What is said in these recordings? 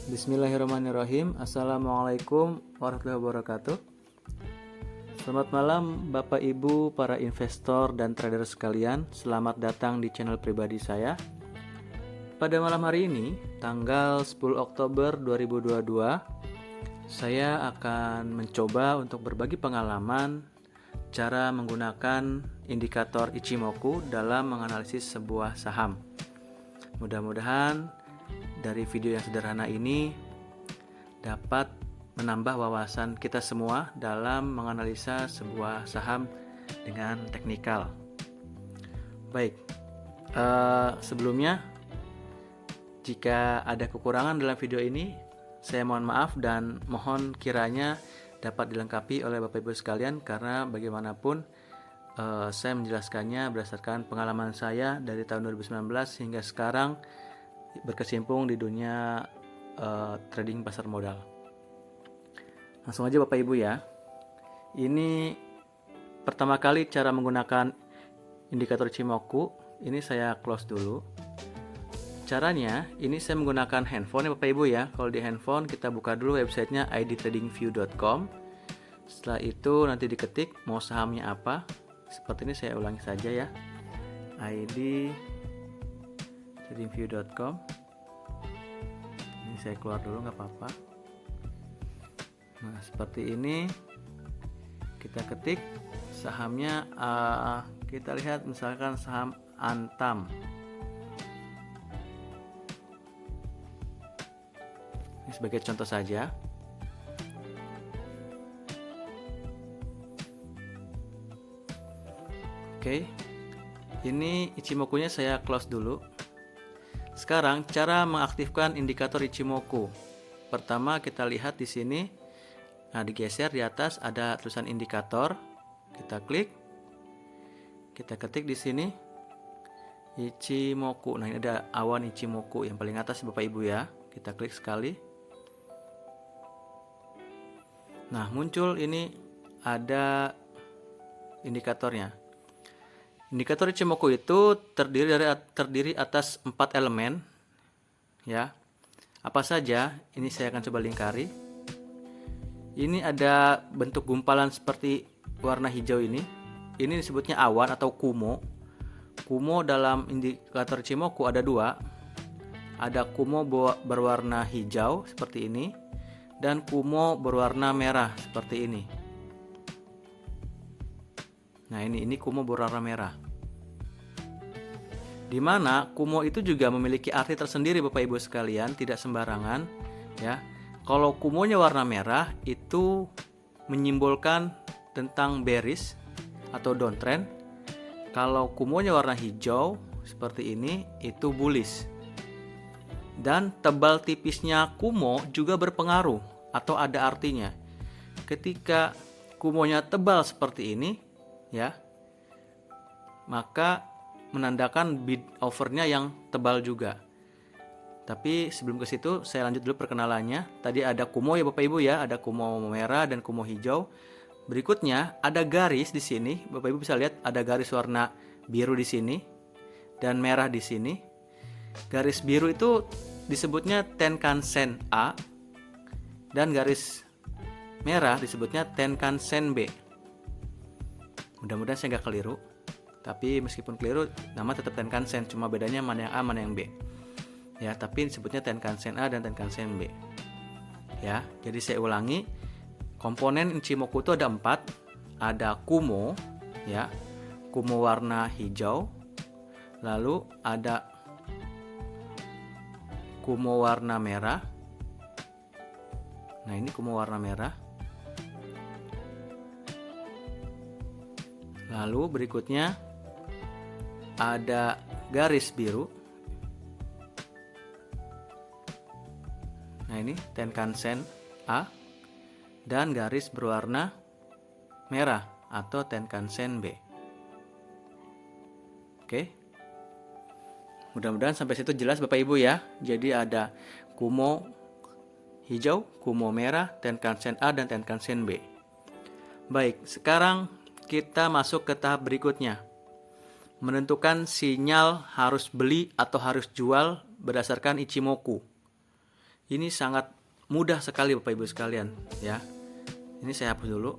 Bismillahirrahmanirrahim. Assalamualaikum warahmatullahi wabarakatuh. Selamat malam Bapak Ibu para investor dan trader sekalian. Selamat datang di channel pribadi saya. Pada malam hari ini, tanggal 10 Oktober 2022, saya akan mencoba untuk berbagi pengalaman cara menggunakan indikator Ichimoku dalam menganalisis sebuah saham. Mudah-mudahan dari video yang sederhana ini dapat menambah wawasan kita semua dalam menganalisa sebuah saham dengan teknikal. Baik, sebelumnya jika ada kekurangan dalam video ini, saya mohon maaf dan mohon kiranya dapat dilengkapi oleh Bapak Ibu sekalian, karena bagaimanapun saya menjelaskannya berdasarkan pengalaman saya dari tahun 2019 hingga sekarang berkecimpung di dunia trading pasar modal. Langsung aja Bapak Ibu ya. Ini pertama kali cara menggunakan indikator Ichimoku. Ini saya close dulu. Caranya, ini saya menggunakan handphone ya Bapak Ibu ya. Kalau di handphone kita buka dulu websitenya idtradingview.com. Setelah itu nanti diketik mau sahamnya apa. Seperti ini, saya ulangi saja ya. idtradingview.com. Ini saya keluar dulu, nggak apa-apa. Nah, seperti ini kita ketik sahamnya. Kita lihat misalkan saham Antam. Ini sebagai contoh saja. Oke, ini Ichimoku-nya saya close dulu. Sekarang cara mengaktifkan indikator Ichimoku. Pertama kita lihat di sini. Nah, digeser di atas ada tulisan indikator. Kita klik. Kita ketik di sini Ichimoku. Nah, ini ada awan Ichimoku yang paling atas Bapak Ibu ya. Kita klik sekali. Nah, muncul ini ada indikatornya. Indikator Ichimoku itu terdiri atas 4 elemen ya. Apa saja? Ini saya akan coba lingkari. Ini ada bentuk gumpalan seperti warna hijau ini. Ini disebutnya awan atau kumo. Kumo dalam indikator Ichimoku ada 2. Ada kumo berwarna hijau seperti ini dan kumo berwarna merah seperti ini. Nah, ini kumo berwarna merah. Di mana kumo itu juga memiliki arti tersendiri Bapak Ibu sekalian, tidak sembarangan ya. Kalau kumonya warna merah itu menyimbolkan tentang bearish atau downtrend. Kalau kumonya warna hijau seperti ini itu bullish. Dan tebal tipisnya kumo juga berpengaruh atau ada artinya. Ketika kumonya tebal seperti ini ya, maka menandakan bid overnya yang tebal juga. Tapi sebelum ke situ saya lanjut dulu perkenalannya. Tadi ada kumo ya Bapak Ibu ya, ada kumo merah dan kumo hijau. Berikutnya ada garis di sini. Bapak Ibu bisa lihat ada garis warna biru di sini dan merah di sini. Garis biru itu disebutnya Tenkan-sen A dan garis merah disebutnya Tenkan-sen B. Mudah-mudahan saya nggak keliru. Tapi meskipun keliru, nama tetap Tenkan-sen, cuma bedanya mana yang A, mana yang B. Ya, tapi disebutnya Tenkan-sen A dan Tenkan-sen B. Ya, jadi saya ulangi. Komponen Ichimoku itu ada 4. Ada kumo, ya, kumo warna hijau. Lalu ada kumo warna merah. Nah, ini kumo warna merah. Lalu berikutnya ada garis biru. Nah, ini Tenkan-sen A dan garis berwarna merah atau Tenkan-sen B. Oke. Mudah-mudahan sampai situ jelas Bapak Ibu ya. Jadi ada kumo hijau, kumo merah, Tenkan-sen A dan Tenkan-sen B. Baik, sekarang kita masuk ke tahap berikutnya. Menentukan sinyal harus beli atau harus jual berdasarkan Ichimoku. Ini sangat mudah sekali Bapak Ibu sekalian ya. Ini saya hapus dulu.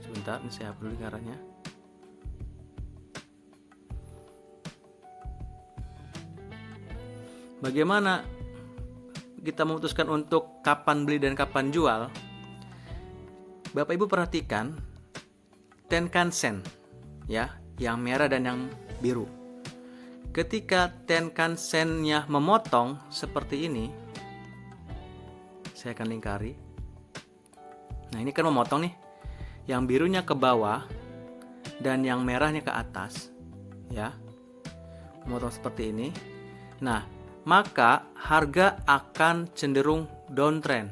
Sebentar, ini saya hapus dulu lingkarannya. Bagaimana kita memutuskan untuk kapan beli dan kapan jual? Bapak Ibu perhatikan Tenkan-sen ya, yang merah dan yang biru. Ketika Tenkan-sennya memotong seperti ini, saya akan lingkari. Nah, ini kan memotong nih. Yang birunya ke bawah dan yang merahnya ke atas ya. Memotong seperti ini. Nah, maka harga akan cenderung downtrend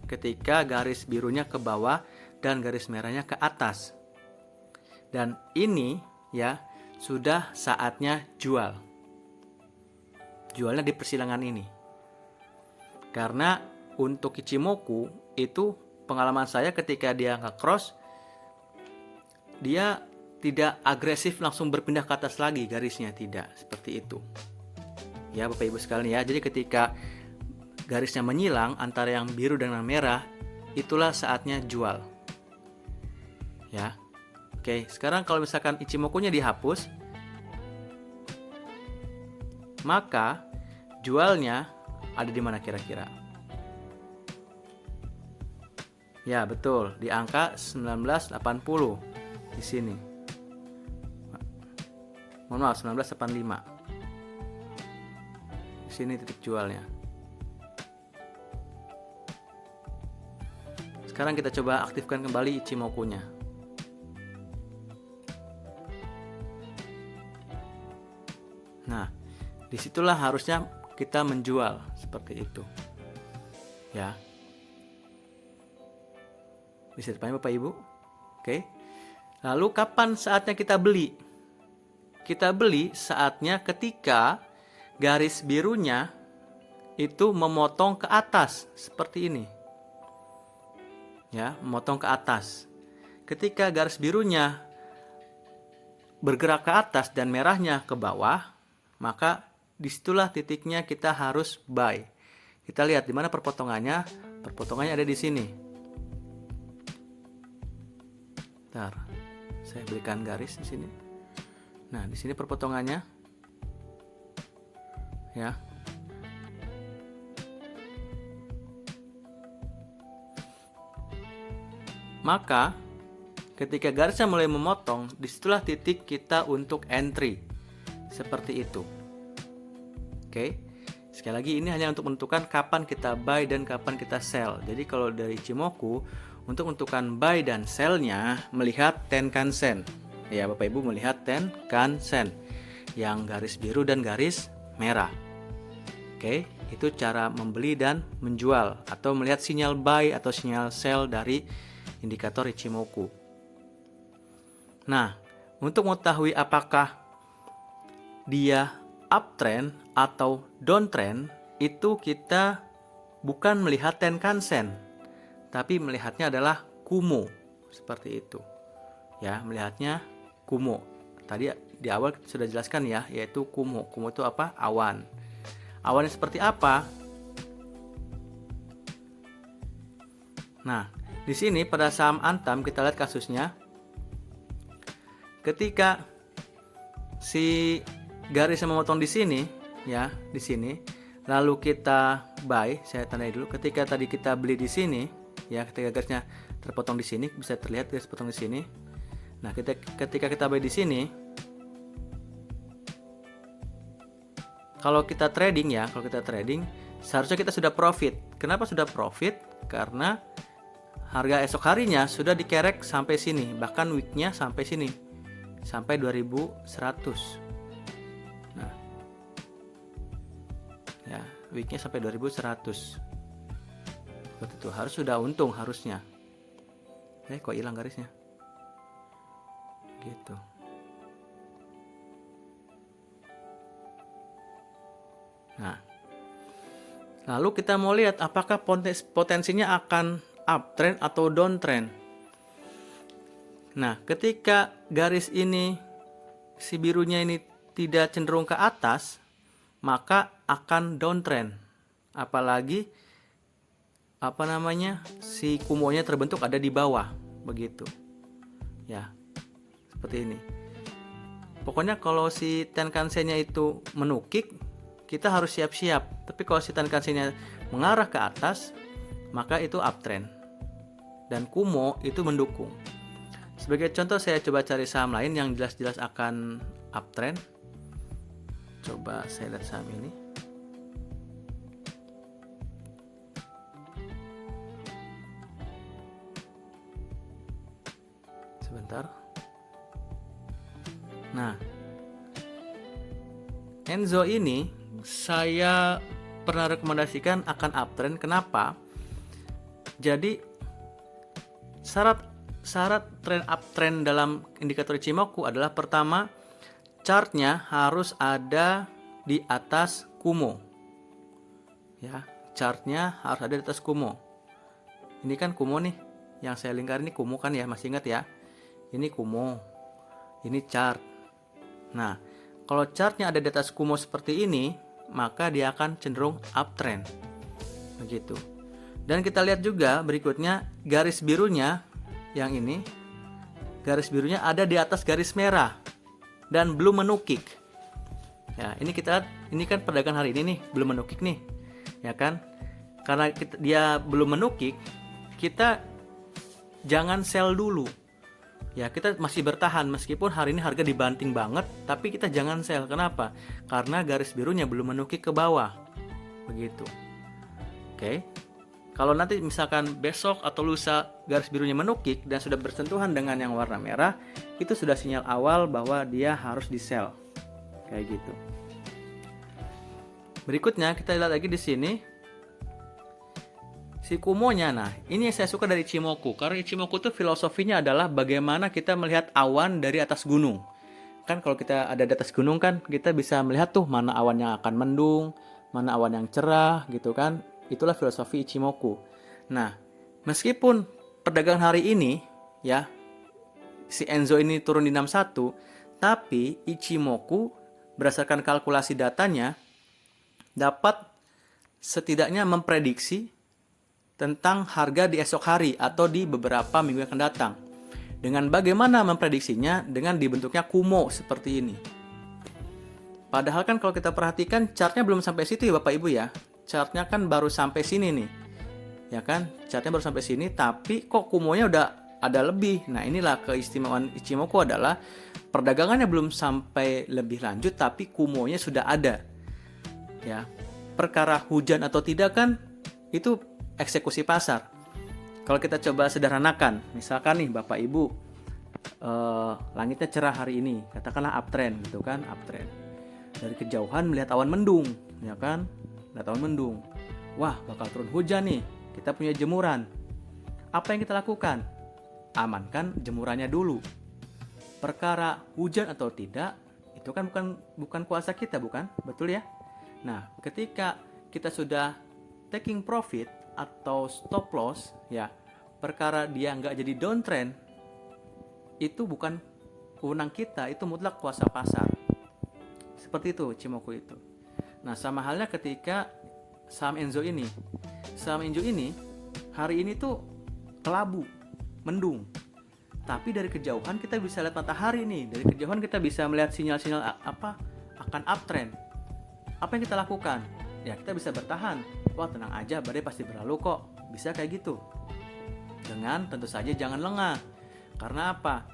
ketika garis birunya ke bawah dan garis merahnya ke atas. Dan ini ya sudah saatnya jual. Jualnya di persilangan ini. Karena untuk Ichimoku itu pengalaman saya ketika dia nge-cross, dia tidak agresif langsung berpindah ke atas lagi garisnya, tidak seperti itu. Ya Bapak Ibu sekalian ya. Jadi ketika garisnya menyilang antara yang biru dan yang merah, itulah saatnya jual. Ya. Oke, sekarang kalau misalkan Ichimoku-nya dihapus, maka jualnya ada di mana kira-kira? Ya, betul, di angka 1980 di sini. Mohon maaf, 1985. Di sini titik jualnya. Sekarang kita coba aktifkan kembali Ichimoku-nya. Nah, disitulah harusnya kita menjual seperti itu, ya. Bisa dipahami Bapak Ibu? Oke. Lalu kapan saatnya kita beli? Kita beli saatnya ketika garis birunya itu memotong ke atas seperti ini, ya, memotong ke atas. Ketika garis birunya bergerak ke atas dan merahnya ke bawah, maka disitulah titiknya kita harus buy. Kita lihat di mana perpotongannya. Perpotongannya ada di sini. Bentar, saya berikan garis di sini. Nah, di sini perpotongannya, ya. Maka ketika garisnya mulai memotong, disitulah titik kita untuk entry. Seperti itu. Oke. Sekali lagi ini hanya untuk menentukan kapan kita buy dan kapan kita sell. Jadi kalau dari Ichimoku, untuk menentukan buy dan sell-nya melihat Tenkan-sen. Ya, Bapak Ibu melihat Tenkan-sen yang garis biru dan garis merah. Oke, itu cara membeli dan menjual atau melihat sinyal buy atau sinyal sell dari indikator Ichimoku. Nah, untuk mengetahui apakah dia uptrend atau downtrend, itu kita bukan melihat Tenkan-sen, tapi melihatnya adalah Kumo, seperti itu. Ya, melihatnya Kumo. Tadi di awal sudah jelaskan ya, yaitu Kumo. Kumo itu apa? Awan. Awannya seperti apa? Nah, di sini pada saham Antam kita lihat kasusnya. Ketika si garisnya memotong di sini, ya, di sini. Lalu kita buy, saya tandai dulu. Ketika tadi kita beli di sini, ya, ketika garisnya terpotong di sini, bisa terlihat garis potong di sini. Nah, ketika kita buy di sini, kalau kita trading ya, seharusnya kita sudah profit. Kenapa sudah profit? Karena harga esok harinya sudah dikerek sampai sini, bahkan weeknya sampai sini, sampai 2100. Nah, ya, weeknya sampai 2100. Seperti itu, harus sudah untung harusnya. Kok hilang garisnya? Gitu. Nah, lalu kita mau lihat apakah potensinya akan uptrend atau downtrend. Nah, ketika garis ini, si birunya ini tidak cenderung ke atas, maka akan downtrend. Apalagi si kumonya terbentuk ada di bawah begitu. Ya, seperti ini. Pokoknya kalau si Tenkan-sennya itu menukik, kita harus siap-siap. Tapi kalau si Tenkan-sennya mengarah ke atas, maka itu uptrend. Dan kumo itu mendukung. Sebagai contoh, saya coba cari saham lain yang jelas-jelas akan uptrend. Coba saya lihat saham ini. Sebentar. Nah, Enzo ini saya pernah rekomendasikan akan uptrend. Kenapa? Jadi syarat trend uptrend dalam indikator Ichimoku adalah pertama, chartnya harus ada di atas kumo. Ya, chartnya harus ada di atas kumo. Ini kan kumo nih, yang saya lingkar ini kumo kan ya, masih ingat ya? Ini kumo, ini chart. Nah, kalau chartnya ada di atas kumo seperti ini, maka dia akan cenderung uptrend. Begitu. Dan kita lihat juga berikutnya garis birunya yang ini. Garis birunya ada di atas garis merah dan belum menukik. Ya, ini kita lihat, ini kan perdagangan hari ini nih, belum menukik nih. Ya kan? Karena dia belum menukik, kita jangan sell dulu. Ya, kita masih bertahan meskipun hari ini harga dibanting banget, tapi kita jangan sell. Kenapa? Karena garis birunya belum menukik ke bawah. Begitu. Oke. Kalau nanti misalkan besok atau lusa garis birunya menukik dan sudah bersentuhan dengan yang warna merah, itu sudah sinyal awal bahwa dia harus di sell. Kayak gitu. Berikutnya kita lihat lagi di sini. Si kumonya, nah ini yang saya suka dari Ichimoku. Karena Ichimoku itu filosofinya adalah bagaimana kita melihat awan dari atas gunung. Kan kalau kita ada di atas gunung kan kita bisa melihat tuh mana awan yang akan mendung, mana awan yang cerah gitu kan. Itulah filosofi Ichimoku. Nah, meskipun perdagangan hari ini ya si Enzo ini turun di 61, tapi Ichimoku berdasarkan kalkulasi datanya dapat setidaknya memprediksi tentang harga di esok hari atau di beberapa minggu yang akan datang. Dengan bagaimana memprediksinya? Dengan dibentuknya kumo seperti ini. Padahal kan kalau kita perhatikan chartnya belum sampai situ ya Bapak Ibu ya. Chartnya kan baru sampai sini nih. Ya kan? Chartnya baru sampai sini tapi kok kumonya udah ada lebih. Nah, inilah keistimewaan Ichimoku adalah perdagangannya belum sampai lebih lanjut tapi kumonya sudah ada. Ya. Perkara hujan atau tidak kan itu eksekusi pasar. Kalau kita coba sederhanakan, misalkan nih Bapak Ibu, langitnya cerah hari ini, katakanlah uptrend gitu kan, uptrend. Dari kejauhan melihat awan mendung, ya kan, lihat awan mendung. Wah, bakal turun hujan nih, kita punya jemuran. Apa yang kita lakukan? Amankan jemurannya dulu. Perkara hujan atau tidak, itu kan bukan kuasa kita, bukan? Betul ya? Nah, ketika kita sudah taking profit atau stop loss, ya perkara dia nggak jadi downtrend, itu bukan wewenang kita, itu mutlak kuasa pasar. Seperti itu Ichimoku itu. Nah, sama halnya ketika saham Enzo ini. Saham Enzo ini hari ini tuh kelabu, mendung. Tapi dari kejauhan kita bisa lihat matahari nih. Dari kejauhan kita bisa melihat sinyal-sinyal akan uptrend. Apa yang kita lakukan? Ya kita bisa bertahan. Wah, tenang aja, badai pasti berlalu kok. Bisa kayak gitu. Dengan tentu saja jangan lengah. Karena apa?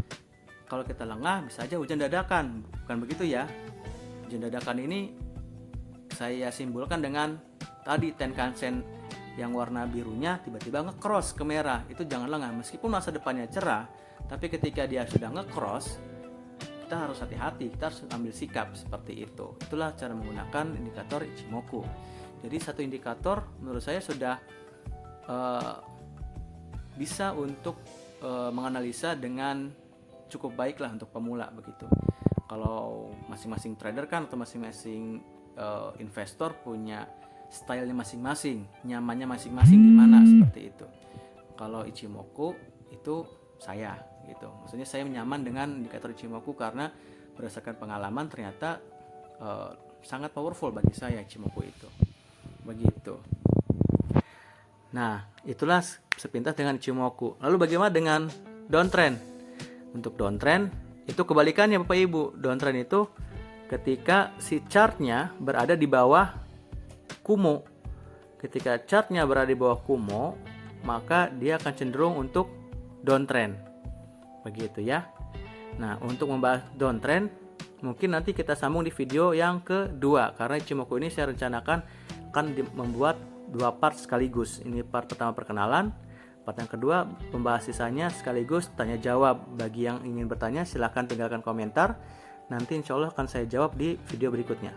Kalau kita lengah bisa aja hujan dadakan. Bukan begitu ya. Hujan dadakan ini saya simbolkan dengan tadi Tenkan-sen yang warna birunya tiba-tiba nge-cross ke merah. Itu jangan lengah. Meskipun masa depannya cerah, tapi ketika dia sudah nge-cross, kita harus hati-hati, kita harus ambil sikap seperti itu. Itulah cara menggunakan indikator Ichimoku. Jadi satu indikator menurut saya sudah bisa untuk menganalisa dengan cukup baik lah untuk pemula begitu. Kalau masing-masing trader kan atau masing-masing investor punya stylenya masing-masing, nyamannya masing-masing di mana seperti itu. Kalau Ichimoku itu saya gitu. Maksudnya saya nyaman dengan indikator Ichimoku karena berdasarkan pengalaman ternyata sangat powerful bagi saya Ichimoku itu. Begitu. Nah, itulah sepintas dengan Ichimoku. Lalu bagaimana dengan downtrend? Untuk downtrend itu kebalikannya Bapak Ibu. Downtrend itu ketika si chartnya berada di bawah Kumo. Ketika chartnya berada di bawah Kumo, maka dia akan cenderung untuk downtrend. Begitu ya. Nah, untuk membahas downtrend, mungkin nanti kita sambung di video yang kedua. Karena Ichimoku ini saya rencanakan akan membuat 2 part sekaligus. Ini part pertama perkenalan, part yang kedua membahas sisanya sekaligus tanya jawab. Bagi yang ingin bertanya silahkan tinggalkan komentar. Nanti insya Allah akan saya jawab di video berikutnya.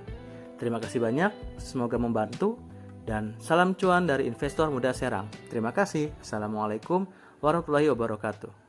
Terima kasih banyak, semoga membantu. Dan salam cuan dari investor muda Serang. Terima kasih. Assalamualaikum warahmatullahi wabarakatuh.